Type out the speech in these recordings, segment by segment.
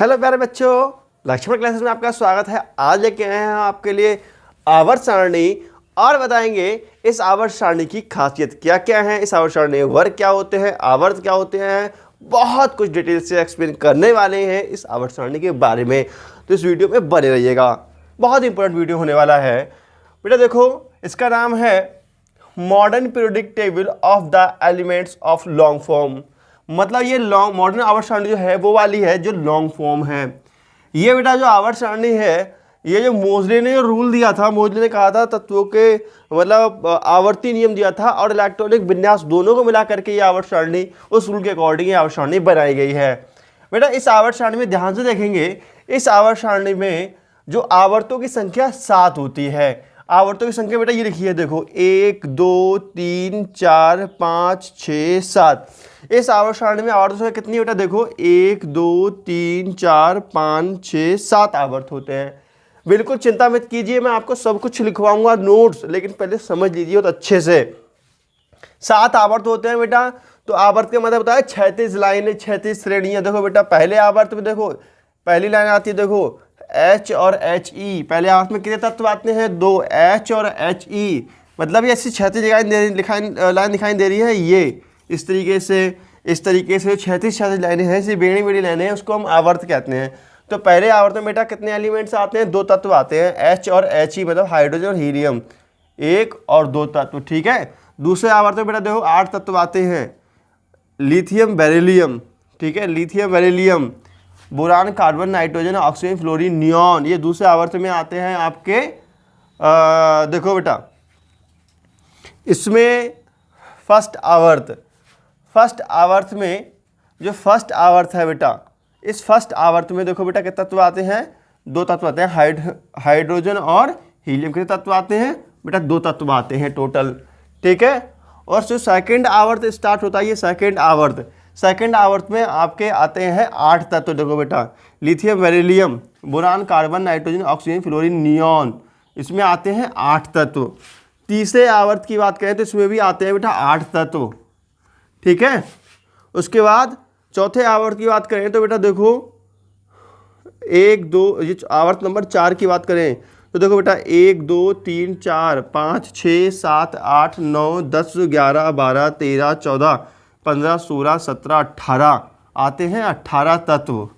Hello प्यारे बच्चों, Lakshman classes में आपका स्वागत है। आज लेके आए हैं आपके लिए आवर्त सारणी और बताएंगे इस आवर्त सारणी की खासियत क्या क्या है, इस आवर्त सारणी में वर्ग क्या होते हैं, आवर्त क्या होते हैं, बहुत कुछ डिटेल से एक्सप्लेन करने वाले हैं इस आवर्त सारणी के बारे में। तो इस वीडियो में बने रहिएगा, बहुत इंपॉर्टेंट वीडियो होने वाला है। बेटा देखो, इसका नाम है modern periodic table of the elements of long form. मतलब ये लॉन्ग मॉडर्न आवर्त सारणी जो है वो वाली है जो लॉन्ग फॉर्म है। ये बेटा जो आवर्त सारणी है, ये जो मोजले ने रूल दिया था, मोजले ने कहा था तत्वों के मतलब आवर्ती नियम दिया था और इलेक्ट्रॉनिक विन्यास दोनों को मिला करके ये आवर्त सारणी उस रूल के अकॉर्डिंग ये आवर्त सारणी बनाई गई है। बेटा इस आवर्त सारणी में ध्यान से देखेंगे, इस आवर्त सारणी में जो आवर्तों की संख्या 7 होती है। आवर्तों की संख्या बेटा ये लिखी है, देखो 1 2 3 4 5 6 7। इस आवर्त सारणी में आवर्तों संख्या कितनी है बेटा, देखो 1 2 3 4 5 6 7 आवर्त होते हैं। बिल्कुल चिंता मत कीजिए, मैं आपको सब कुछ लिखवाऊंगा नोट्स, लेकिन पहले समझ लीजिए तो अच्छे से। 7 आवर्त होते हैं बेटा। तो आवर्त का मतलब बताया 36 लाइनें, 36 श्रेणियां। देखो बेटा पहले आवर्त में देखो पहली लाइन आती है, देखो H और HE। पहले आवर्त में कितने तत्व आते हैं, 2 H और HE। मतलब ये ऐसी 36 लाइन दिखाई दे रही है। ये इस तरीके से 36 लाइनें हैं, ऐसी बेड़ी बेड़ी लाइनें हैं, उसको हम आवर्त कहते हैं। तो पहले आवर्त में बेटा कितने एलिमेंट्स आते हैं, 2 तत्व आते हैं, H और HE, मतलब हाइड्रोजन और हीलियम, 1 और 2 तत्व। ठीक है। दूसरे आवर्त में बेटा देखो 8 तत्व आते हैं, लिथियम बेरिलियम, ठीक है, lithium beryllium, boron, carbon, nitrogen, oxygen, fluorine, neon. ये दूसरे आवर्त में आते हैं आपके। देखो बेटा इसमें फर्स्ट आवर्त में जो फर्स्ट आवर्त है बेटा, इस फर्स्ट आवर्त में देखो बेटा कितने तत्व आते हैं, 2 तत्व आते हैं, हाइड्रोजन और हीलियम। कितने तत्व आते हैं बेटा, 2 तत्व आते हैं टोटल। ठीक है। और जो सेकंड आवर्त स्टार्ट होता है, ये सेकंड आवर्त में आपके आते हैं 8 तत्व। देखो बेटा lithium beryllium, boron, carbon, nitrogen, oxygen, fluorine, neon, इसमें आते हैं 8 तत्व। तीसरे आवर्त की बात करें तो इसमें भी आते हैं बेटा 8 तत्व। ठीक है। उसके बाद चौथे आवर्त की बात करें तो बेटा देखो 1 2, ये आवर्त नंबर 4 की बात करें तो देखो बेटा 1 2 3 4 5 6 7 8 9 10 11 12 13 14 15 16 17 18 आते हैं 18 तत्व।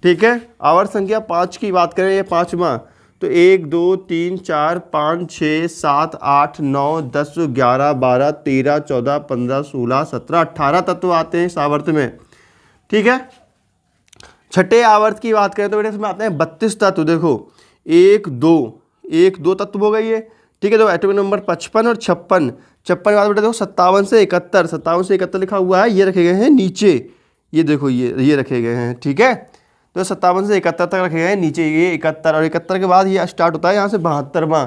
ठीक है। आवर्त संख्या 5 की बात करें, ये 5वां, तो 1 2 3 4 5 6 7 8 9 10 11 12 13 14 15 16 17 18 तत्व आते हैं इस आवर्त में। ठीक है। छठे आवर्त की बात करें तो बेटा इसमें आते हैं 32 तत्व। देखो 1 2 तत्व हो गई है। ठीक है। तो एटॉमिक नंबर 55 और 56 के बाद बेटा देखो 57 से 71 लिखा हुआ है, ये रखे गए हैं नीचे। ये देखो ये रखे गए हैं। ठीक है। तो 57 से 71 तक रखे गए हैं नीचे, ये 71 और 71 के बाद ये स्टार्ट होता है यहाँ से 72वां,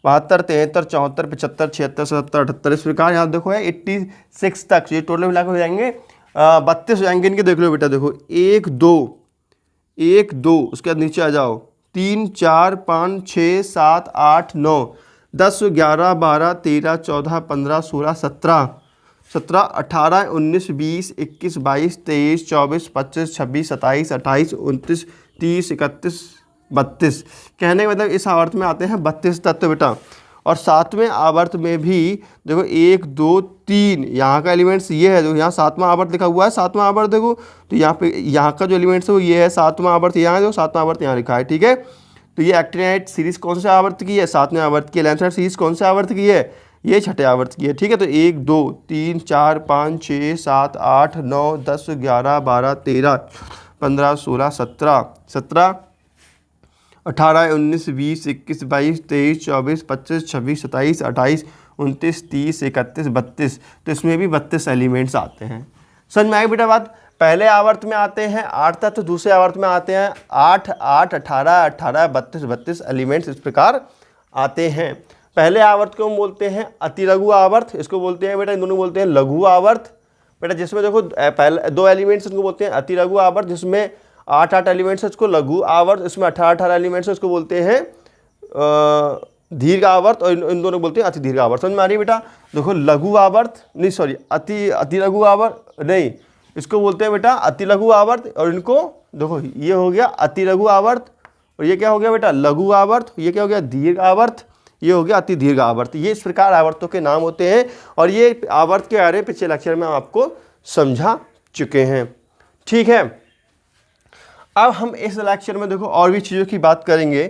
72 73 74 75 76 77 78। इस प्रकार यहाँ देखो है 86 तक, ये टोटल मिलाकर हो जाएंगे 32 हो जाएंगे इनके। देख लो बेटा देखो 1 2 उसके बाद नीचे आ जाओ 3 4 5 6 7 8 9 10 11 12 13 14 15 16 17 18 19 20 21 22 23 24 25 26 27 28 29 30 31 32। कहने का मतलब इस आवर्त में आते हैं 32 तत्व बेटा। और 7वें आवर्त में भी देखो 1 2 3 यहाँ का एलिमेंट्स ये है, देखो यहाँ 7वां आवर्त लिखा हुआ है। 7वां आवर्त देखो तो यहाँ पे यहाँ का जो एलिमेंट्स है वो ये है, 7वां आवर्त यहाँ है, जो 7वां आवर्त यहाँ लिखा है। ठीक है। तो ये एक्टिनाइट सीरीज कौन से आवर्त की है, 7वें आवर्त की। लैंसर्ट सीरीज कौन से आवर्त की है, ये छठे आवर्त की है। ठीक है। तो 1 2 3 4 5 6 7 8 9 10 11 12 13 15 16 17 18 19 20 21 22 23 24 25 26 27 28 29 30 31 32। तो इसमें भी 32 एलिमेंट्स आते हैं। समझ में आई बेटा बात। पहले आवर्त में आते हैं 8 तत्व, दूसरे आवर्त में आते हैं 8 8 18 18 32 एलिमेंट्स इस प्रकार आते हैं। पहले आवर्त को हम बोलते हैं अति लघु आवर्त, इसको बोलते हैं बेटा, इन दोनों बोलते हैं लघु आवर्त बेटा। जिसमें देखो पहले 2 एलिमेंट्स इसको बोलते हैं अति लघु आवर्त, जिसमें 8 एलिमेंट्स है उसको लघु आवर्त, इसमें 18 एलिमेंट्स है उसको बोलते हैं दीर्घ आवर्त, और इन दोनों बोलते हैं अति दीर्घ आवर्त। समझ में आ रही बेटा। देखो लघु आवर्त नहीं, सॉरी अति लघु आवर्त नहीं, इसको बोलते हैं बेटा अति लघु आवर्त और इनको देखो ये हो गया अति लघु आवर्त, और ये क्या हो गया बेटा लघु आवर्त, ये क्या हो गया दीर्घ आवर्त, ये हो गया अति दीर्घ आवर्त। ये इस प्रकार आवर्तों के नाम होते हैं, और ये आवर्त के बारे में पिछले लेक्चर में आपको समझा चुके हैं। ठीक है, अब हम इस लेक्चर में देखो और भी चीज़ों की बात करेंगे।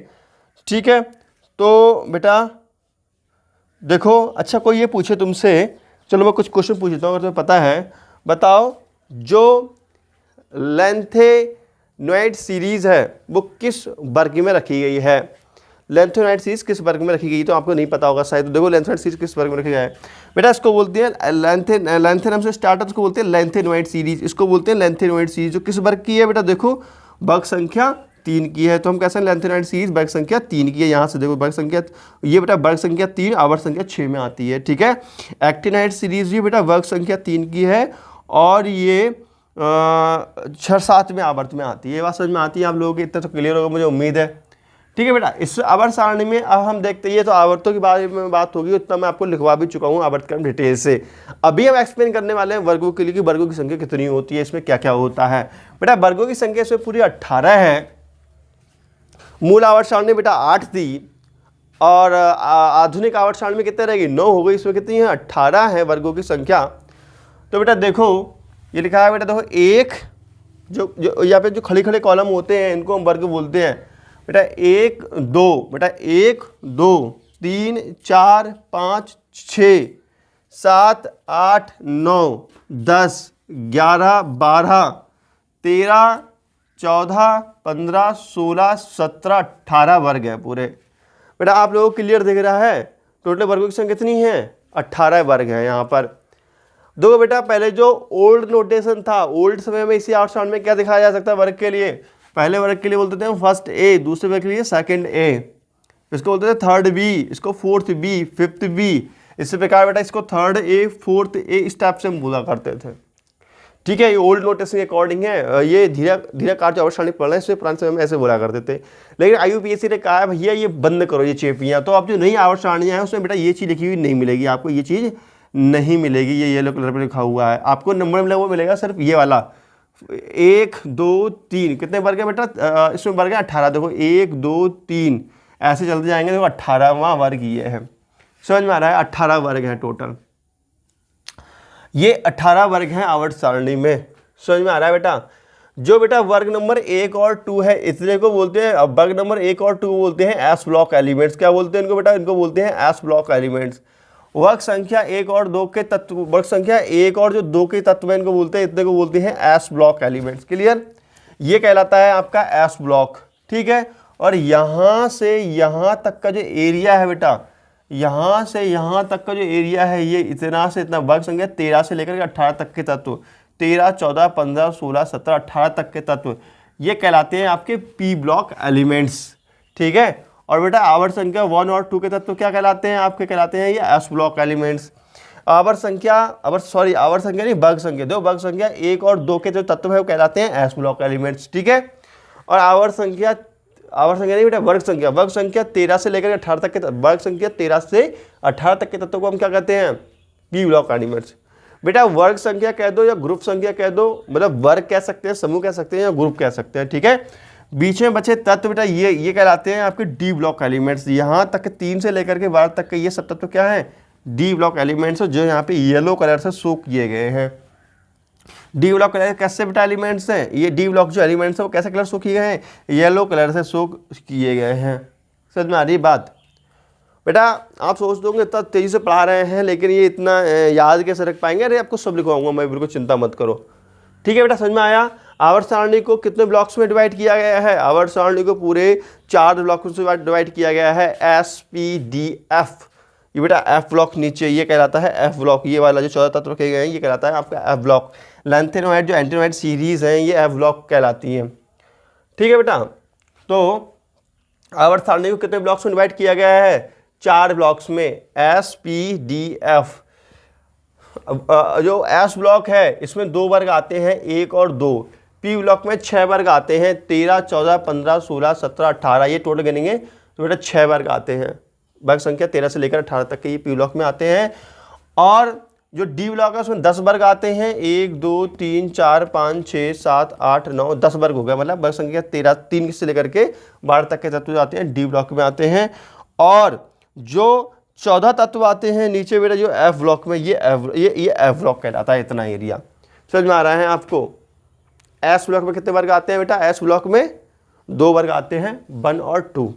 ठीक है, तो बेटा देखो, अच्छा कोई ये पूछे तुमसे, चलो मैं कुछ क्वेश्चन पूछता हूँ अगर तुम्हें पता है, बताओ जो लैंथेनॉइड सीरीज है वो किस वर्ग में रखी गई है। लैंथेनॉइड सीरीज किस वर्ग में रखी गई, तो आपको नहीं पता होगा शायद। तो देखो लैंथेनॉइड सीरीज किस वर्ग में रखी गई है बेटा, इसको बोलते हैं लैंथेनम से स्टार्ट है, इसको बोलते हैं लैंथेनॉइड सीरीज, इसको बोलते हैं लैंथेनॉइड सीरीज। जो किस वर्ग की है बेटा, देखो वर्ग संख्या 3 की है, तो हम कैसे लैंथेनॉइड सीरीज वर्ग संख्या 3 की है। यहाँ से देखो वर्ग संख्या, ये बेटा वर्ग संख्या 3 आवर्त संख्या 6 में आती है। ठीक है, एक्टिनाइड सीरीज भी बेटा वर्ग संख्या 3 की है, और ये 6-7 में आवर्त में आती है। ये बात समझ में आती है आप लोगों को, इतना तो क्लियर होगा मुझे उम्मीद है। ठीक है बेटा, इस आवर्त सारणी में अब हम देखते हैं, ये तो आवर्तों के बारे में बात होगी, उतना मैं आपको लिखवा भी चुका हूँ आवर्त क्रम डिटेल से। अभी हम एक्सप्लेन करने वाले हैं वर्गों के लिए कि वर्गों की संख्या कितनी होती है, इसमें क्या क्या होता है। बेटा वर्गों की संख्या इसमें पूरी 18 है। मूल आवर्त सारणी बेटा 8 थी, और आधुनिक आवर्त सारणी में कितने रहेगी, 9 हो गई। इसमें कितनी है, 18 है वर्गों की संख्या। तो बेटा देखो ये लिखा है बेटा, देखो एक जो यहाँ पे जो खड़े खड़े कॉलम होते हैं इनको हम वर्ग बोलते हैं बेटा। 1 2 बेटा 1 2 3 4 5 6 7 8 9 10 11 12 13 14 15 16 17 18 वर्ग है पूरे। बेटा आप लोगों को क्लियर दिख रहा है, टोटल वर्गों की संख्या कितनी है, 18 वर्ग है यहाँ पर। देखो बेटा पहले जो ओल्ड नोटेशन था, ओल्ड समय में इसी आवर्त सारणी में क्या दिखाया जा सकता है वर्ग के लिए, पहले वर्ग के लिए बोलते थे हम फर्स्ट ए, दूसरे वर्ग के लिए सेकंड ए, इसको बोलते थे थर्ड बी, इसको फोर्थ बी, फिफ्थ बी। इसी प्रकार बेटा इसको थर्ड ए, फोर्थ ए, इस टाइप से हम बोला करते थे। ठीक है, ये ओल्ड नोटेशन के अकॉर्डिंग है, ये धीरे कार जो आवर्त सारणी पढ़ रहे हैं इसमें पुराने समय में ऐसे बोला करते थे। लेकिन IUPAC ने कहा है भैया ये बंद करो ये चेपियाँ, तो अब जो नई आवर्त सारणियाँ हैं उसमें बेटा ये चीज़ लिखी हुई नहीं मिलेगी आपको, ये चीज़ नहीं मिलेगी। ये येलो कलर पर लिखा हुआ है, आपको नंबर मिला वो मिलेगा सिर्फ ये वाला 1 2 3। कितने वर्ग है बेटा, इसमें वर्ग है 18। देखो 1 2 3 ऐसे चलते जाएंगे, देखो 18वां वर्ग ये है। समझ में आ रहा है, 18 वर्ग है टोटल, ये 18 वर्ग हैं आवर्त सारणी में। समझ में आ रहा है बेटा। जो बेटा वर्ग नंबर 1 और 2 है इसलिए को बोलते हैं, अब वर्ग नंबर 1 और 2 बोलते हैं एस ब्लॉक एलिमेंट्स। क्या बोलते हैं इनको बेटा, इनको बोलते हैं एस ब्लॉक एलिमेंट्स। वर्ग संख्या 1 और 2 के तत्व, वर्ग संख्या 1 और जो 2 के तत्व हैं इनको बोलते हैं, इतने को बोलते हैं एस ब्लॉक एलिमेंट्स। क्लियर, ये कहलाता है आपका एस ब्लॉक। ठीक है, और यहाँ से यहाँ तक का जो एरिया है बेटा, यहाँ से यहाँ तक का जो एरिया है ये इतना से इतना, वर्ग संख्या 13 से लेकर के 18 तक के तत्व, 13 14 15 16 17 18 तक के तत्व ये कहलाते हैं आपके पी ब्लॉक एलिमेंट्स। ठीक है, और बेटा आवर्त संख्या 1 और 2 के तत्व क्या कहलाते हैं, आपके कहलाते हैं ये एस ब्लॉक एलिमेंट्स। आवर्त संख्या आवर्त संख्या नहीं, वर्ग संख्या, दो वर्ग संख्या 1 और 2 के जो तत्व है वो कहलाते हैं एस ब्लॉक एलिमेंट्स। ठीक है, और आवर्त संख्या नहीं बेटा, वर्ग संख्या 13 से लेकर 18 तक के, वर्ग संख्या 13 से 18 तक के तत्वों को हम क्या कहते हैं, पी ब्लॉक एलिमेंट्स। बेटा वर्ग संख्या कह दो या ग्रुप संख्या कह दो, मतलब वर्ग कह सकते हैं, समूह कह सकते हैं या ग्रुप कह सकते हैं। ठीक है, बीच में बचे तत्व बेटा ये कहलाते हैं आपके डी ब्लॉक एलिमेंट्स। यहाँ तक 3 से लेकर के 12 तक के ये सब तत्व क्या है, डी ब्लॉक एलिमेंट्स, जो यहाँ पे येलो कलर से शो किए गए हैं। डी ब्लॉक कलर कैसे बेटा एलिमेंट्स हैं, ये डी ब्लॉक जो एलिमेंट्स हैं वो कैसे कलर शो किए गए हैं, येलो कलर से शो किए गए हैं। समझ में आ रही बात। बेटा आप सोच दोगे इतना तेज़ी से पढ़ा रहे हैं लेकिन ये इतना याद कैसे रख पाएंगे, अरे आपको सब लिखवाऊंगा मैं, बिल्कुल चिंता मत करो। ठीक है बेटा, समझ में आया। आवर्त सारणी को कितने ब्लॉक्स में डिवाइड किया गया है, आवर्त सारणी को पूरे 4 ब्लॉक्स में डिवाइड किया गया है, SPDF। ये बेटा एफ ब्लॉक नीचे ये कहलाता है एफ ब्लॉक, ये वाला जो 14 तत्व रखे गए हैं ये कहलाता है आपका एफ ब्लॉक। लैंथेनॉइड जो एंटेनॉइड सीरीज हैं ये एफ ब्लॉक कहलाती हैं। ठीक है बेटा, तो आवर्त सारणी को कितने ब्लॉक्स में डिवाइड किया गया है, 4 ब्लॉक्स में, SPDF। जो एस ब्लॉक है इसमें 2 वर्ग आते हैं, 1 और 2। पी ब्लॉक में 6 वर्ग आते हैं, 13 14 15 16 17 18, ये टोटल गिनेंगे तो बेटा 6 वर्ग आते हैं। वर्ग संख्या 13 से लेकर 18 तक के ये पी ब्लॉक में आते हैं। और जो डी ब्लॉक है उसमें 10 वर्ग आते हैं, 1 2 3 4 5 6 7 8 9 10 वर्ग हो गया, मतलब वर्ग संख्या 13, 3 से लेकर के 12 तक के तत्व आते हैं डी ब्लॉक में आते हैं। और जो 14 तत्व आते हैं नीचे बेटा जो एफ ब्लॉक में, ये एफ ब्लॉक कहलाता है, इतना एरिया समझ में आ रहा है आपको। एस ब्लॉक में कितने वर्ग आते हैं बेटा? एस ब्लॉक में 2 वर्ग आते हैं, 1 और 2।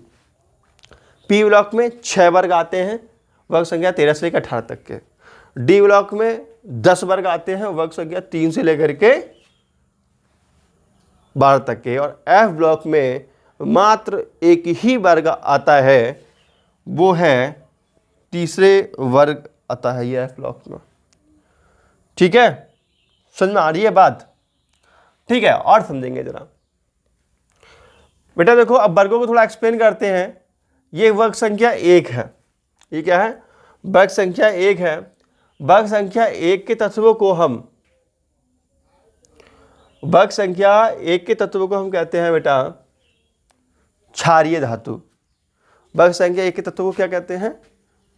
पी ब्लॉक में 6 वर्ग आते हैं, वर्ग संख्या 13 से लेकर 18 तक के। डी ब्लॉक में 10 वर्ग आते हैं, वर्ग संख्या 3 से लेकर के 12 तक के। और एफ ब्लॉक में मात्र एक ही वर्ग आता है, वो है तीसरे वर्ग आता है ये एफ ब्लॉक में। ठीक है, समझ में आ रही है बात? ठीक है, और समझेंगे जरा बेटा। देखो अब वर्गों को थोड़ा एक्सप्लेन करते हैं। ये वर्ग संख्या 1 है, ये क्या है? वर्ग संख्या 1 है। वर्ग संख्या 1 के तत्वों को हम कहते हैं बेटा क्षारीय धातु। वर्ग संख्या 1 के तत्वों को क्या कहते हैं?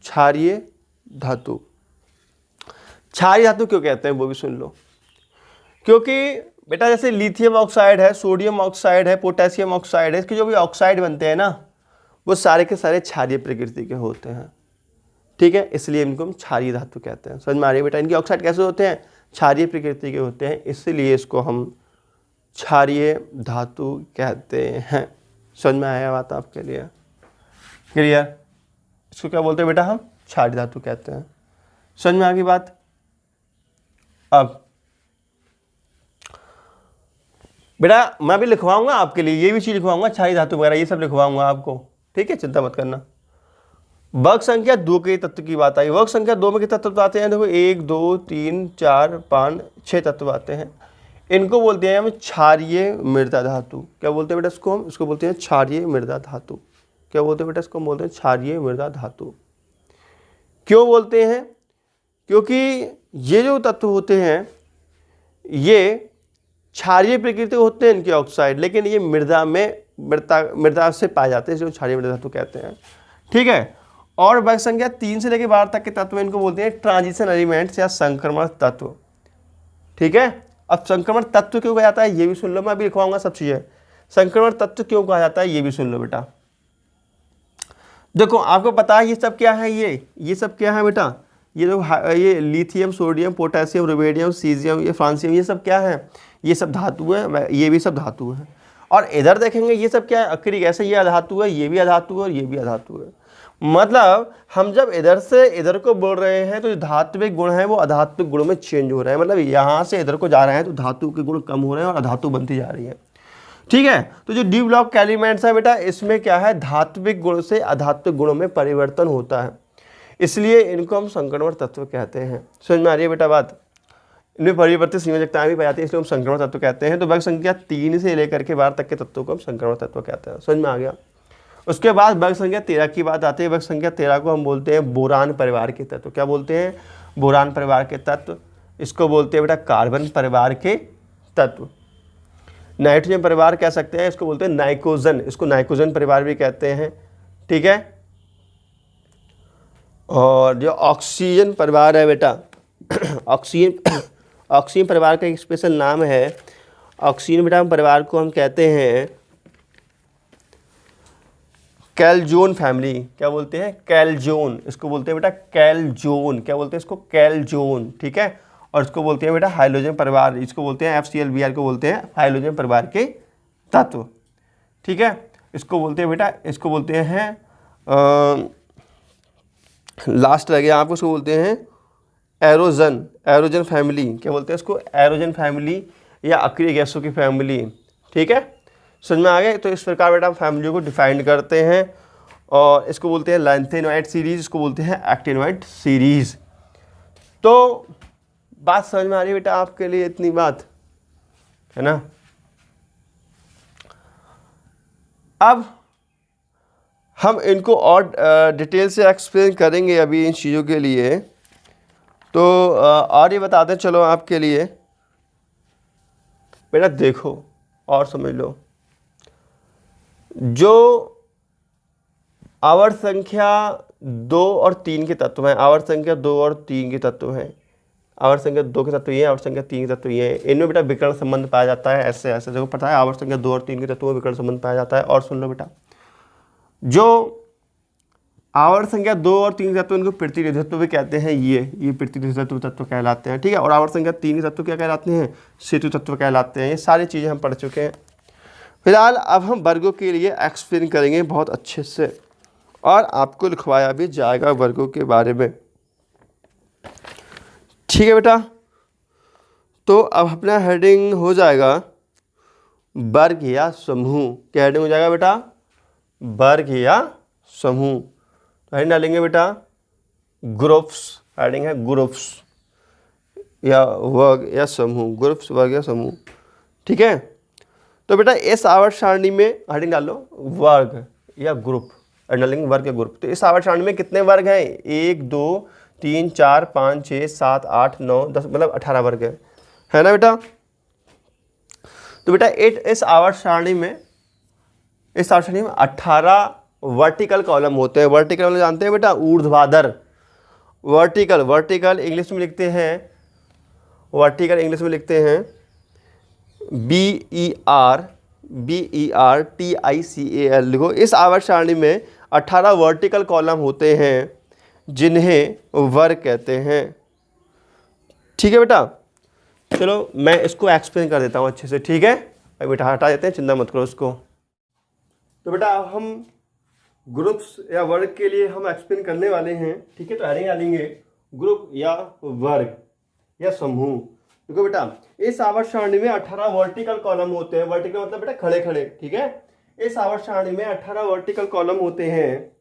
क्षारीय धातु। क्षारीय धातु क्यों कहते हैं वो भी सुन लो। क्योंकि बेटा जैसे लिथियम ऑक्साइड है, सोडियम ऑक्साइड है, पोटेशियम ऑक्साइड है, इसके जो भी ऑक्साइड बनते हैं ना, वो सारे के सारे क्षारीय प्रकृति के होते हैं। ठीक है, इसलिए इनको हम क्षारीय धातु कहते हैं। समझ में आ रही है बेटा? इनके ऑक्साइड कैसे होते हैं? क्षारीय प्रकृति के होते हैं, इसलिए इसको हम क्षारीय धातु कहते हैं। समझ में आया बात आपके लिए? क्लियर? इसको क्या बोलते हैं बेटा? हम क्षारीय धातु कहते हैं। समझ में आ गई बात? अब बेटा मैं भी लिखवाऊंगा आपके लिए, ये भी चीज लिखवाऊंगा, क्षारीय धातु वगैरह ये सब लिखवाऊंगा आपको। ठीक है, चिंता मत करना। वर्ग संख्या 2 के तत्व की बात आई। वर्ग संख्या 2 में कितने तत्व आते हैं? देखो 1 2 3 4 5 6 तत्व आते हैं। इनको बोलते हैं हम क्षारीय मृदा धातु। क्या बोलते हैं बेटा इसको? हम इसको बोलते हैं क्षारीय मृदा धातु। क्या बोलते हैं बेटा इसको? हम बोलते हैं क्षारीय मृदा धातु। क्यों बोलते हैं? क्योंकि ये जो तत्व होते हैं ये क्षारीय प्रकृति होते हैं इनके ऑक्साइड, लेकिन ये मृदा से पाए जाते हैं, इसलिए क्षारीय मृदा धातु कहते हैं। ठीक है, और वर्ग संख्या 3 से लेकर 12 तक के तत्व इनको बोलते हैं ट्रांजिशन एलिमेंट्स या संक्रमण तत्व। ठीक है, अब संक्रमण तत्व क्यों कहा जाता है ये भी सुन लो, मैं अभी लिखवाऊंगा सब चीजें। संक्रमण तत्व क्यों कहा जाता है ये भी सुन लो बेटा। देखो आपको पता है ये सब क्या है? ये सब क्या है बेटा? ये lithium, sodium, potassium, rubidium, caesium, ये फ्रांसियम, ये सब क्या है? ये सब धातु है, ये भी सब धातु है। और इधर देखेंगे ये सब क्या है? अक्रिय गैस है, ये अधातु है, ये भी अधातु है और ये भी अधातु है। मतलब हम जब इधर से इधर को बोल रहे हैं तो जो धात्विक गुण है वो अधात्विक गुणों में चेंज हो रहे हैं। मतलब यहाँ से इधर को जा रहे हैं तो धातु के गुण कम हो रहे हैं और अधातु बनती जा रही है। ठीक है, तो जो डी ब्लॉक के एलिमेंट्स है बेटा, इसमें क्या है? धात्विक गुण से अधात्विक गुणों में परिवर्तन होता है, इसलिए इनको हम संक्रमण तत्व कहते हैं। समझ में आ रही है बेटा बात? इनमें परिवर्तित संयोजकताएं भी पाई जाती है, इसलिए हम संक्रमण तत्व कहते हैं। तो वर्ग संख्या 3 से लेकर के 12 तक के तत्वों को हम संक्रमण तत्व कहते हैं। समझ में आ गया? उसके बाद वर्ग संख्या 13 की बात आती है। वर्ग संख्या 13 को हम बोलते हैं बोरान परिवार के तत्व। क्या बोलते हैं? बोरान परिवार के तत्व। इसको बोलते हैं बेटा कार्बन परिवार के तत्व। नाइट्रोजन परिवार कह सकते हैं, इसको बोलते हैं नाइट्रोजन, इसको नाइट्रोजन परिवार भी कहते हैं। ठीक है, और जो ऑक्सीजन परिवार है बेटा, ऑक्सीजन परिवार का एक स्पेशल नाम है। ऑक्सीजन बेटा परिवार को हम कहते हैं कैलजोन फैमिली। क्या बोलते हैं? कैलजोन। इसको बोलते हैं बेटा कैलजोन। क्या बोलते हैं इसको? कैलजोन। ठीक है, और इसको बोलते हैं बेटा हाइड्रोजन परिवार। इसको बोलते हैं FCl को बोलते हैं हाइड्रोजन परिवार के तत्व। ठीक है, इसको बोलते हैं बेटा, इसको बोलते हैं लास्ट रह गया आपको, इसको बोलते हैं एरोजन फैमिली। क्या बोलते हैं इसको? एरोजन फैमिली या अक्रिय गैसों की फैमिली। ठीक है, समझ में आ गए? तो इस प्रकार बेटा हम फैमिली को डिफाइन करते हैं और इसको बोलते हैं लैंथेनोइड सीरीज, इसको बोलते हैं एक्टिनोइड सीरीज। तो बात समझ में आ रही है बेटा आपके लिए? इतनी बात है ना। अब हम इनको और डिटेल से एक्सप्लेन करेंगे अभी इन चीज़ों के लिए। तो और ये बताते चलो आपके लिए बेटा, देखो और समझ लो। जो आवर्त संख्या 2 और 3 के तत्व हैं, आवर्त संख्या 2 और 3 के तत्व हैं, आवर्त संख्या 2 के तत्व ये हैं, आवर्त संख्या 3 के तत्व ये हैं। इनमें बेटा विकर्ण संबंध पाया जाता है, ऐसे ऐसे देखो पता है आवर्त संख्या 2 और 3 के तत्वों में विकर्ण संबंध पाया जाता है। और सुन लो बेटा, जो आवर्त संख्या 2 और 3 के तत्व इनको प्रतिनिधि तत्व भी कहते हैं, ये प्रतिनिधि तत्व कहलाते हैं, ठीक है। और आवर्त संख्या 3 के तत्व क्या कहलाते हैं, सेतु तत्व कहलाते हैं। ये सारी चीज़ें हम पढ़ चुके हैं। फिलहाल अब हम वर्गों के लिए एक्सप्लेन करेंगे बहुत अच्छे से, और आपको लिखवाया भी जाएगा वर्गों के बारे में, ठीक है बेटा। तो अब अपना हेडिंग हो जाएगा वर्ग या समूह। क्या हेडिंग हो जाएगा बेटा, वर्ग या समूह। तो हेडिंग डालेंगे बेटा ग्रुप्स, हेडिंग है ग्रुप्स या वर्ग या समूह, ग्रुप्स वर्ग या समूह, ठीक है। तो बेटा इस आवर्त सारणी में हेडिंग डालो वर्ग या ग्रुप, डालेंगे वर्ग या ग्रुप। तो इस आवर्त सारणी में कितने वर्ग हैं, 1 2 3 4 5 6 7 8 9 10, मतलब 18 वर्ग है ना बेटा। तो बेटा इस आवर्त सारणी में 18 वर्टिकल कॉलम होते हैं। वर्टिकल कॉलम जानते हैं बेटा, ऊर्ध्वाधर। वर्टिकल इंग्लिश में लिखते हैं, वर्टिकल इंग्लिश में लिखते हैं BERTICAL। लिखो इस आवर्त सारणी में 18 वर्टिकल कॉलम होते हैं जिन्हें वर्ग कहते हैं, ठीक है बेटा। चलो मैं इसको एक्सप्लेन कर देता हूँ अच्छे से, ठीक है। अभी बेटा हटा देते हैं, चिंता मत करो उसको। तो बेटा अब हम ग्रुप्स या वर्ग के लिए हम एक्सप्लेन करने वाले हैं, ठीक है। तो हेडिंग डालेंगे ग्रुप या वर्ग या समूह। देखो बेटा इस आवर्त सारणी में 18 वर्टिकल कॉलम होते हैं। वर्टिकल मतलब बेटा खड़े खड़े, ठीक है। इस आवर्त सारणी में 18 वर्टिकल कॉलम होते हैं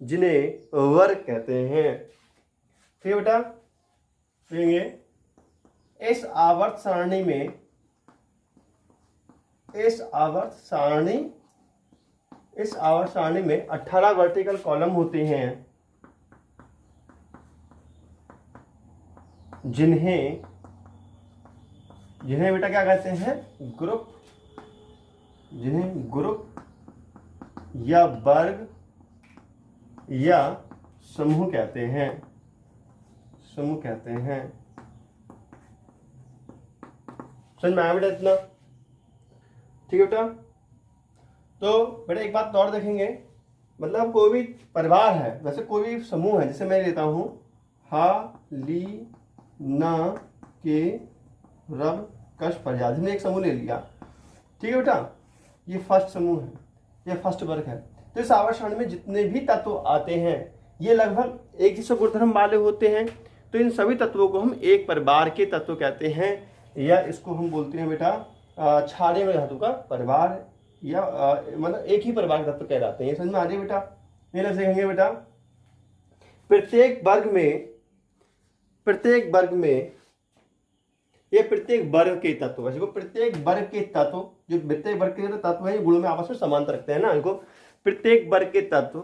जिन्हें वर्ग कहते हैं, ठीक है बेटा। देखेंगे इस आवर्त सारणी में 18 वर्टिकल कॉलम होते हैं जिन्हें बेटा क्या कहते हैं, ग्रुप या वर्ग या समूह कहते हैं, समूह कहते हैं। समझ में आया बेटा इतना, ठीक है बेटा। तो बेटा एक बात और देखेंगे, मतलब कोई भी परिवार है, वैसे कोई भी समूह है, जैसे मैं लेता हूँ हा ली ना के रब कश फरियाद, हमने एक समूह ले लिया, ठीक है बेटा। ये फर्स्ट समूह है, ये फर्स्ट वर्ग है। तो इस आवर्त सारणी में जितने भी तत्व आते हैं ये लगभग एक जैसे गुणधर्म वाले होते हैं। तो इन सभी तत्वों को हम एक परिवार के तत्व कहते हैं, या इसको हम बोलते हैं बेटा क्षारीय में धातु का परिवार, या मतलब एक ही परिवार के तत्व कहलाते हैं। ये समझ में आ रही है बेटा। ये लफ्ज देखेंगे बेटा, प्रत्येक वर्ग के तत्व, वैसे प्रत्येक वर्ग के तत्व, जो प्रत्येक वर्ग के तत्व है ये गुणों में आपस में समानता रखते हैं ना। इनको प्रत्येक वर्ग के तत्व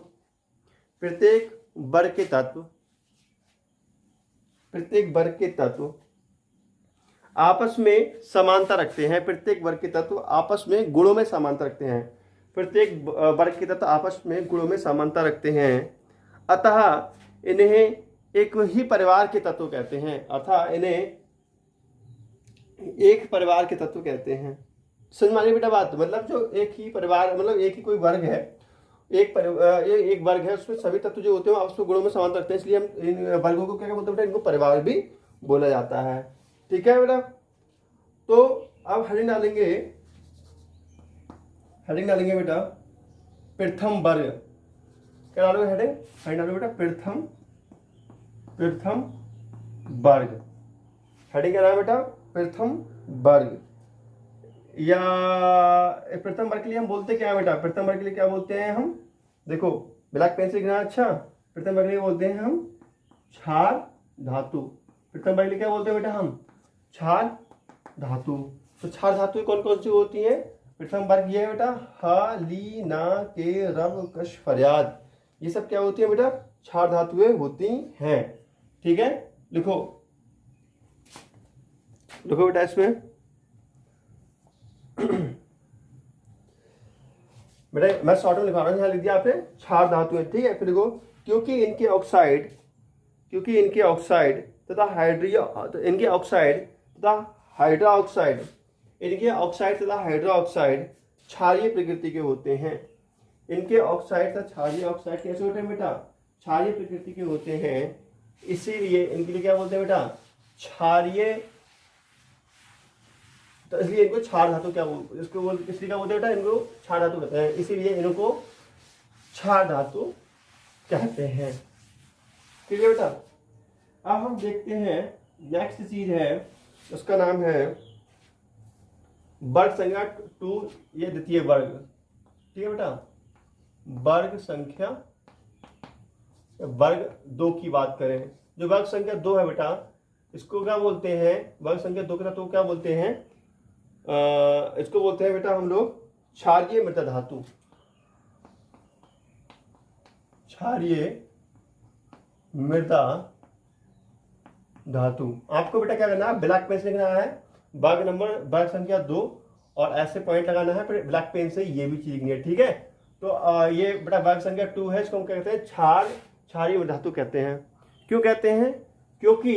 आपस में समानता रखते हैं। प्रत्येक वर्ग के तत्व आपस में गुणों में समानता रखते हैं। प्रत्येक वर्ग के तत्व आपस में गुणों में समानता रखते हैं, अतः इन्हें एक ही परिवार के तत्व कहते हैं। एक परिवार के तत्व कहते हैं। समझ में आ रही बेटा बात। मतलब जो एक ही परिवार, मतलब एक ही कोई वर्ग है, एक वर्ग है, उसमें सभी तत्व जो होते हैं आपस में गुणों में समानता रखते हैं, इसलिए हम इन वर्गों को क्या बोलते हैं बेटा, इनको परिवार भी बोला जाता है, ठीक है बेटा। तो अब हेडिंग डालेंगे बेटा प्रथम वर्ग। क्या डालोगे हेडिंग डालो बेटा प्रथम वर्ग। हेडिंग क्या है बेटा, प्रथम वर्ग। या प्रथम वर्ग के लिए हम बोलते क्या है बेटा, प्रथम वर्ग के लिए क्या बोलते हैं हम, देखो ब्लैक पेन से लिखना। अच्छा, प्रथम वर्ग के लिए बोलते हैं हम क्षार धातु। प्रथम वर्ग के लिए क्या बोलते हैं बेटा हम, क्षार धातु। तो क्षार धातु कौन कौन सी होती है, प्रथम वर्ग ये है बेटा हा ली ना के रब कश फरियाद, ये सब क्या होती है बेटा, क्षार धातुएं होती हैं, ठीक है। लिखो बेटा इसमें बेटा मैं शॉर्ट में लिखा रहा हूँ, यहाँ लिख दिया आपने क्षार धातुएं, ठीक है। फिर देखो क्योंकि इनके ऑक्साइड तथा इनके ऑक्साइड तथा हाइड्रो ऑक्साइड, इनके ऑक्साइड तथा हाइड्रो ऑक्साइड क्षारीय प्रकृति के होते हैं। इनके ऑक्साइड तथा क्षारीय ऑक्साइड कैसे होते हैं बेटा? क्षारीय प्रकृति के होते हैं, इसीलिए इनके लिए क्या बोलते हैं बेटा? क्षारीय। तो इसलिए इनको क्षार धातु क्या बोलते हैं? इसको बोलते किसलिए क्या बोलते हैं बेटा? इनको क्षार धातु कहते हैं, इसीलिए इनको क्षार धातु कहते हैं। ठीक है बेटा। अब हम देखते हैं नेक्स्ट चीज है, उसका नाम है वर्ग संख्या 2, ये द्वितीय वर्ग। ठीक है बेटा। वर्ग संख्या वर्ग 2 की बात करें, जो वर्ग संख्या 2 है बेटा, इसको क्या बोलते हैं? वर्ग संख्या 2 के तत्व क्या बोलते हैं? इसको बोलते हैं बेटा हम लोग क्षारीय मृदा धातु। क्षारीय मृदा धातु। आपको बेटा क्या करना है? ब्लैक पेन से लिखना है वर्ग संख्या 2, और ऐसे पॉइंट लगाना है, फिर ब्लैक पेन से ये भी चीज लिखनी है। ठीक है। तो ये बेटा वर्ग संख्या 2 है, इसको हम क्या कहते हैं? क्षारीय मृदा धातु कहते हैं। क्यों कहते हैं? क्योंकि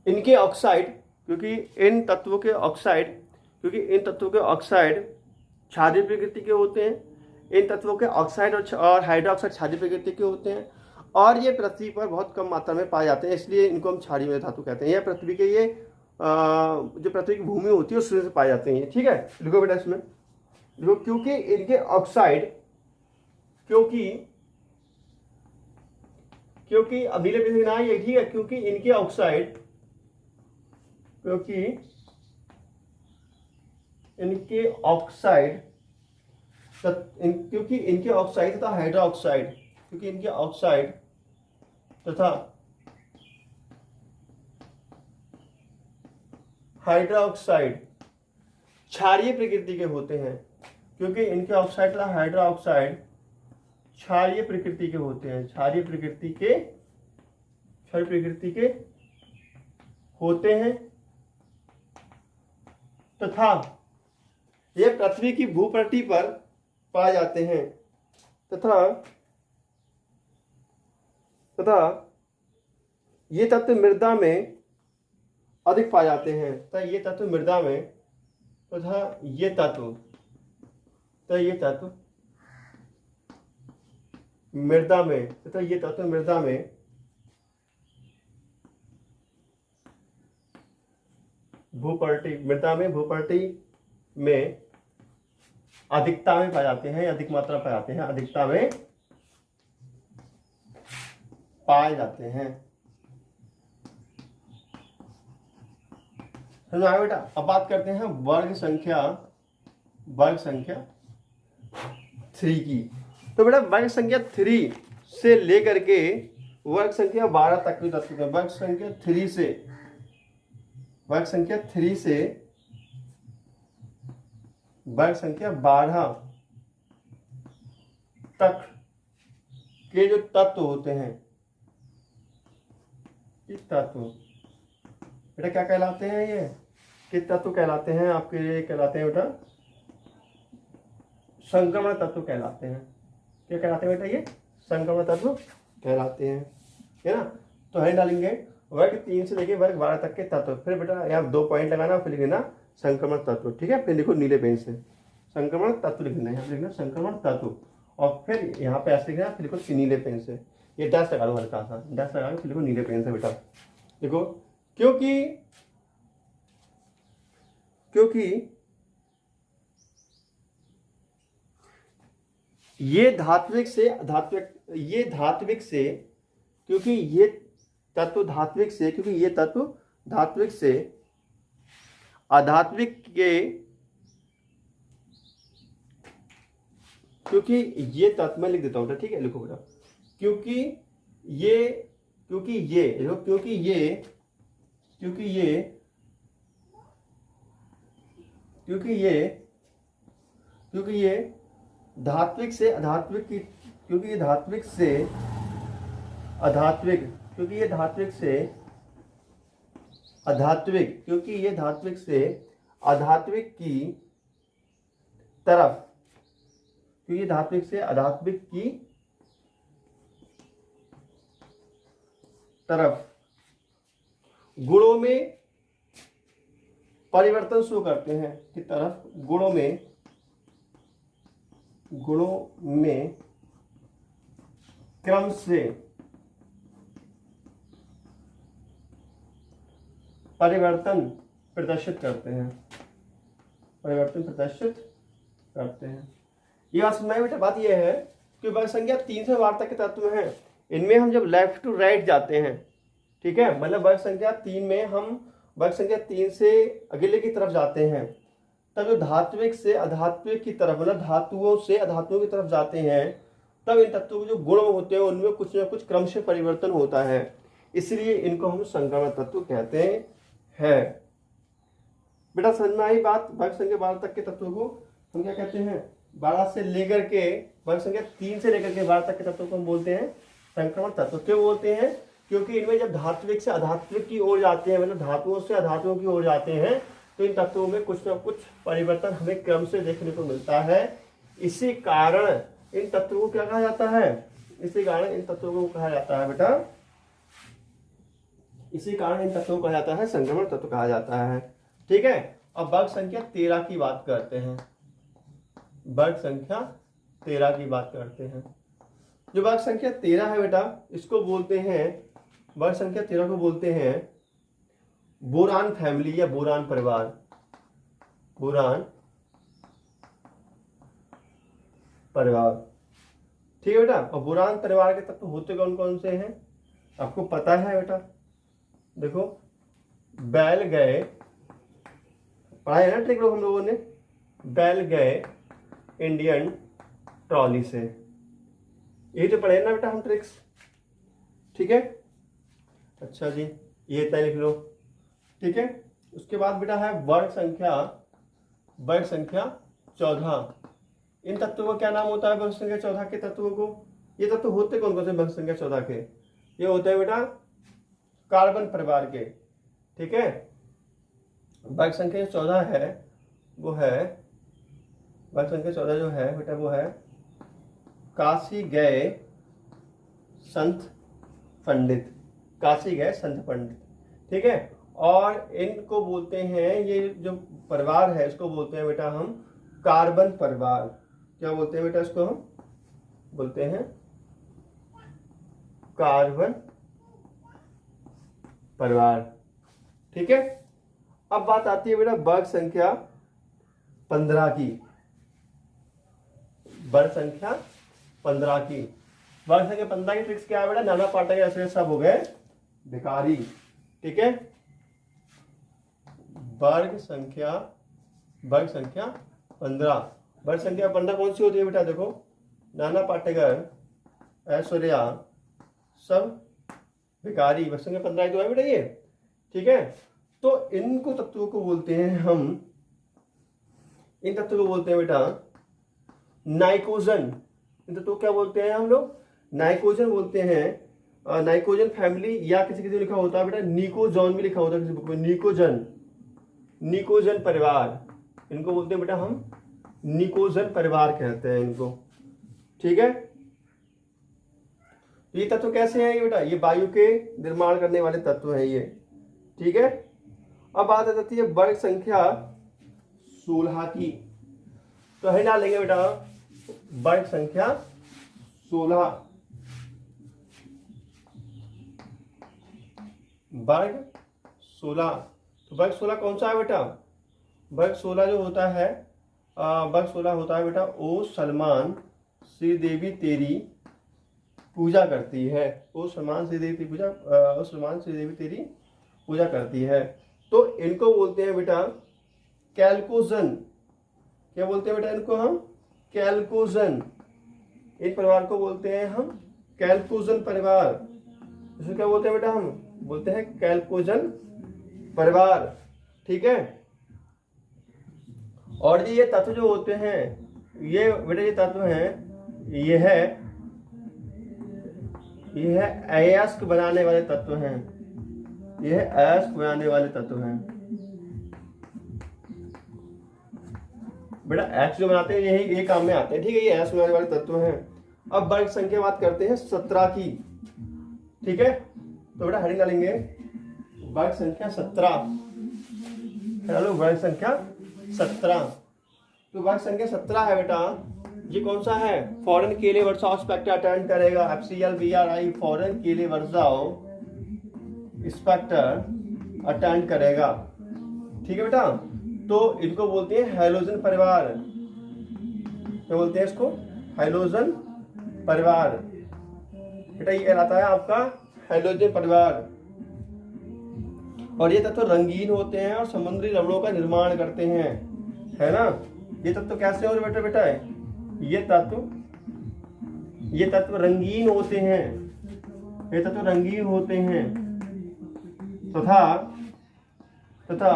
इनके ऑक्साइड, क्योंकि इन तत्वों के ऑक्साइड क्षारीय प्रकृति के होते हैं। इन तत्वों के ऑक्साइड और हाइड्रो ऑक्साइड क्षारीय प्रकृति के होते हैं, और ये पृथ्वी पर बहुत कम मात्रा में पाए जाते हैं, इसलिए इनको हम क्षारीय मृदा धातु कहते हैं। यह पृथ्वी के जो पृथ्वी की भूमि होती है उसमें से पाए जाते हैं। ठीक है, लिखो बेटा इसमें, लिखो क्योंकि इनके ऑक्साइड, क्योंकि अब नीले पेन से लिखना है ये। ठीक है। क्योंकि इनके ऑक्साइड तथा हाइड्रो ऑक्साइड, क्योंकि इनके ऑक्साइड तथा हाइड्रो ऑक्साइड क्षारीय प्रकृति के होते हैं। क्योंकि इनके ऑक्साइड तथा हाइड्रो ऑक्साइड क्षारीय प्रकृति के होते हैं, क्षारीय प्रकृति के होते हैं, तथा ये पृथ्वी की भूपटल पर पाए जाते हैं, तथा ये तत्व मृदा में अधिक पाए जाते हैं, तथा ये तत्व मृदा में भूपटल में अधिकता में पाए जाते हैं, अधिक मात्रा पाए जाते हैं, अधिकता में पाए जाते हैं। समझ आया बेटा? अब बात करते हैं वर्ग संख्या 3 की। तो बेटा वर्ग संख्या 3 से लेकर के वर्ग संख्या 12 तक की तत्व है। वर्ग संख्या 3 से वर्ग संख्या 12 तक के जो तत्व होते हैं, इस तत्व बेटा क्या कहलाते हैं? ये किस तत्व कहलाते हैं? आपके ये कहलाते हैं बेटा संक्रमण तत्व कहलाते हैं। क्या कहलाते हैं बेटा? ये संक्रमण तत्व कहलाते हैं, है ना। तो है डालेंगे वर्ग 3 से लेके वर्ग 12 तक के तत्व। फिर बेटा यहाँ 2 पॉइंट लगाना, फिर लिखना संक्रमण तत्व। ठीक है। फिर लिखो नीले पेन से संक्रमण तत्व लिखना है, यहाँ लिखना संक्रमण तत्व, और फिर यहाँ पे ऐसे लिखना, फिर लिखो नीले पेन से। ये डैश लगा दो, हल्का सा डैश लगा के फिर लिखो नीले पेन से बेटा। देखो क्योंकि ये धात्विक से क्योंकि ये तत्व धात्विक से अधात्विक के, क्योंकि ये तत्व मैं लिख देता हूँ। ठीक है, लिखो बेटा क्योंकि ये धात्विक से अधात्विक की, क्योंकि ये धात्विक से अधात्विक की तरफ, क्योंकि धात्विक से अधात्विक की तरफ गुणों में परिवर्तन शो करते हैं, की तरफ गुणों में क्रम से परिवर्तन प्रदर्शित करते हैं, ये बात समझ में बेटा। बात ये है कि वर्ग संख्या 3 से 12 तक के तत्व हैं, इनमें हम जब लेफ्ट टू राइट जाते हैं, ठीक है, मतलब वर्ग संख्या 3 में हम वर्ग संख्या 3 से अगले की तरफ जाते हैं, तब जो धात्विक से अधात्विक की तरफ, मतलब धातुओं से अधातुओं की तरफ जाते हैं, तब इन तत्वों के जो गुण होते हैं उनमें कुछ ना कुछ क्रम से परिवर्तन होता है, इसलिए इनको हम संक्रमण तत्व कहते हैं। बेटा समझ में आई बात। वर्ग संख्या 12 तक के तत्वों को हम क्या कहते हैं, 12 से लेकर के वर्ग संख्या 3 से लेकर के 12 तक के तत्वों को हम बोलते हैं संक्रमण तत्व। क्यों बोलते हैं, क्योंकि इनमें जब धात्विक से अधात्विक की ओर जाते हैं, मतलब धातुओं से अधातुओं की ओर जाते हैं, तो इन तत्वों में कुछ ना कुछ परिवर्तन हमें क्रम से देखने को मिलता है। इसी कारण इन तत्वों को क्या कहा जाता है, इसी कारण इन तत्वों को कहा जाता है बेटा, इसी कारण इन तत्वों को कहा जाता है संक्रमण तत्व कहा जाता है। ठीक है, अब वर्ग संख्या 13 की बात करते हैं। वर्ग संख्या 13 की बात करते हैं। जो वर्ग संख्या 13 है बेटा, इसको बोलते हैं, वर्ग संख्या 13 को बोलते हैं बोरान फैमिली या बोरान परिवार। बोरान परिवार, ठीक है बेटा। और बोरान परिवार के तत्व होते कौन कौन से हैं, आपको पता है बेटा। देखो, बैल गए, पढ़ा है ना ट्रिक हम लोगों ने, बैल गए इंडियन ट्रॉली से, यही तो पढ़े ना बेटा हम ट्रिक्स, ठीक है। अच्छा जी, ये तय लिख लो, ठीक है। उसके बाद बेटा है वर्ग संख्या 14। इन तत्वों का क्या नाम होता है वर्ग संख्या 14 के तत्वों को, ये तत्व होते कौन कौन से वर्ग संख्या 14 के, ये होते हैं बेटा कार्बन परिवार के, ठीक है। वर्ग संख्या 14 है वो है, वर्ग संख्या 14 जो है बेटा वो है काशी गए संत पंडित, काशी गए संत पंडित, ठीक है। और इनको बोलते हैं, ये जो परिवार है इसको बोलते हैं बेटा हम कार्बन परिवार। क्या बोलते हैं बेटा इसको, हम बोलते हैं कार्बन परिवार, ठीक है। अब बात आती है बेटा वर्ग संख्या 15 की। वर्ग संख्या 15 की, वर्ग संख्या 15 की ट्रिक्स क्या है बेटा, नाना पाठक ऐसे सब हो गए भिखारी, ठीक है। वर्ग संख्या 15, वर्ग संख्या 15 कौन सी होती है बेटा, देखो नाना पाटेकर, ऐश्वर्या, सब भिखारी, वर्ग संख्या 15 तो है बेटा ये, ठीक है। तो इनको तत्वों को बोलते हैं हम, इन तत्वों को बोलते हैं बेटा नाइट्रोजन। इन तत्वों को क्या बोलते हैं हम लोग, नाइट्रोजन बोलते हैं। नाइट्रोजन फैमिली, या किसी किसी लिखा होता है बेटा निकोजॉन भी लिखा होता है किसी बुक में, निकोजन परिवार, इनको बोलते हैं बेटा हम निकोजन परिवार कहते हैं इनको, ठीक है। ये तत्व कैसे हैं ये बेटा, ये वायु के निर्माण करने वाले तत्व हैं ये, ठीक है। अब बात आ जाती है वर्ग संख्या 16 की, तो है ना लेंगे बेटा वर्ग संख्या 16। वर्ग 16, तो वर्ग 16 कौन सा है बेटा, वर्ग 16 जो होता है, वर्ग 16 होता है बेटा ओ सलमान श्री देवी तेरी पूजा करती है, ओ सलमान श्री देवी पूजा, ओ सलमान श्री देवी तेरी पूजा करती है। तो इनको बोलते हैं बेटा कैल्कोजन। क्या बोलते हैं बेटा इनको हम, कैल्कोजन। इन परिवार को बोलते हैं हम कैल्कोजन परिवार। इसको क्या बोलते हैं बेटा, हम बोलते हैं कैल्कोजन परिवार, ठीक है। और ये तत्व जो होते हैं, ये बेटा ये तत्व हैं, ये है अयस्क बनाने वाले तत्व हैं, ये है अयस्क बनाने वाले तत्व हैं बेटा। अयस्क जो बनाते हैं यही काम में आते हैं, ठीक है, ये अयस्क बनाने वाले तत्व हैं। अब वर्ग संख्या बात करते हैं 17 की, ठीक है। तो बेटा हेडिंग डालेंगे वर्ग संख्या 17, हेलो वर्ग संख्या 17। तो वर्ग संख्या 17 है बेटा, ये कौन सा है, फॉरेन के लिए वर्षा इंस्पेक्टर अटेंड करेगा, FCLBRI फॉरेन के लिए वर्षा इंस्पेक्टर अटेंड करेगा, ठीक है बेटा। तो इनको बोलते हैं हैलोजन परिवार, क्या बोलते हैं इसको, हैलोजन परिवार। बेटा ये कहलाता है आपका हैलोजन परिवार। और ये तत्व रंगीन होते हैं और समुद्री लवणों का निर्माण करते हैं, है ना। ये तत्व कैसे हो बेटा, बेटा है ये तत्व रंगीन होते हैं, ये तत्व रंगीन होते हैं तथा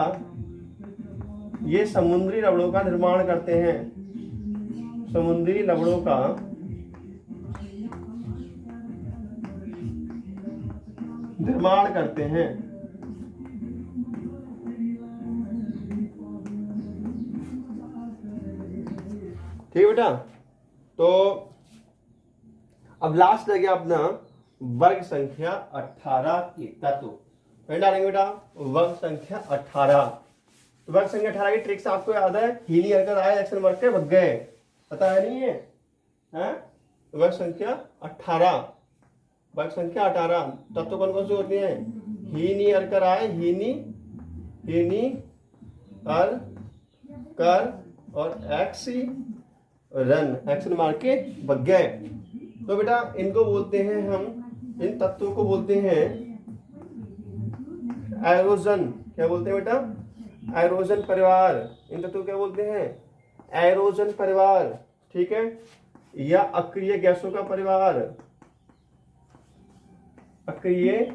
ये समुद्री लवणों का निर्माण करते हैं, समुद्री लवणों का निर्माण करते हैं। ठीक है बेटा। तो अब लास्ट रह गया अपना वर्ग संख्या 18 के तत्व। फिर डालेंगे बेटा वर्ग संख्या 18। तो वर्ग संख्या 18 की ट्रिक्स आपको याद है, हीली हरकत आया, एक्शन वर्ग के भग गए, पता है नहीं है, हैं? वर्ग संख्या 18, वर्ग संख्या 18 तत्व कौन कौन से होते हैं, हीनी हरकर आए, हीनी हर कर और एक्शन मार के भग गए। तो बेटा इनको बोलते हैं हम, इन तत्वों को बोलते हैं एरोजन। क्या बोलते हैं बेटा, एरोजन परिवार। इन तत्वों क्या बोलते हैं, एरोजन परिवार, ठीक है। या अक्रिय गैसों का परिवार, अक्रिय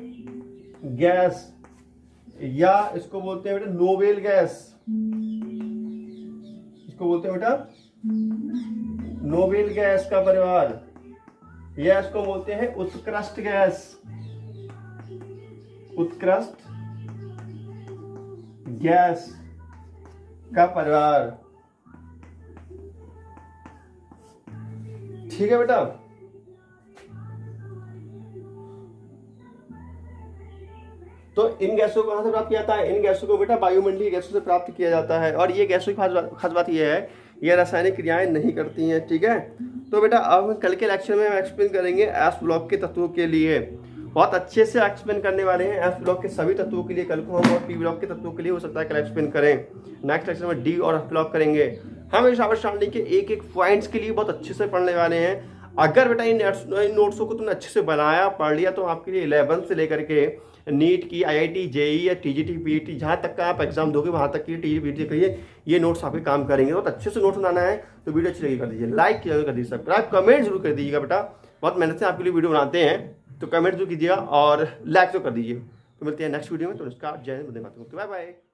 गैस, या इसको बोलते हैं बेटा नोबेल गैस, इसको बोलते हैं बेटा नोबेल गैस का परिवार, या इसको बोलते हैं उत्कृष्ट गैस, उत्कृष्ट गैस का परिवार, ठीक है बेटा। तो इन गैसों को कहां से प्राप्त किया जाता है, इन गैसों को बेटा वायुमंडलीय गैसों से प्राप्त किया जाता है। और ये गैसों की खास बात यह है, ये रासायनिक क्रियाएं नहीं करती हैं, ठीक है। तो बेटा अब हम कल के लेक्चर में एक्सप्लेन करेंगे एस ब्लॉक के तत्वों के लिए, बहुत अच्छे से एक्सप्लेन करने वाले हैं एस ब्लॉक के सभी तत्वों के लिए कल को हम, और पी ब्लॉक के तत्वों के लिए हो सकता है कल एक्सप्लेन करें। नेक्स्ट लेक्चर में डी और एफ ब्लॉक करेंगे। हम इस अंडरस्टैंडिंग के एक एक पॉइंट्स के लिए बहुत अच्छे से पढ़ने वाले हैं। अगर बेटा इन नोट्सों को तुमने अच्छे से बनाया, पढ़ लिया, तो आपके लिए 11 से लेकर के नीट की, IIT, JEE या TGT, PET जहाँ तक का आप एग्जाम दोगे वहाँ तक की TGT, PET करिए, ये नोट्स आपके काम करेंगे। बहुत अच्छे से नोट्स बनाना है तो वीडियो अच्छी लगी कर दीजिए, लाइक जरूर कर दीजिए, सब्सक्राइब, कमेंट जरूर कर दीजिएगा बेटा। बहुत मेहनत से आपके लिए वीडियो बनाते हैं, तो कमेंट जरूर कीजिएगा और लाइक तो कर दीजिए। तो मिलते हैं नेक्स्ट वीडियो में। तो नमस्कार, जय हिंद, वंदे मातरम, बाय बाय।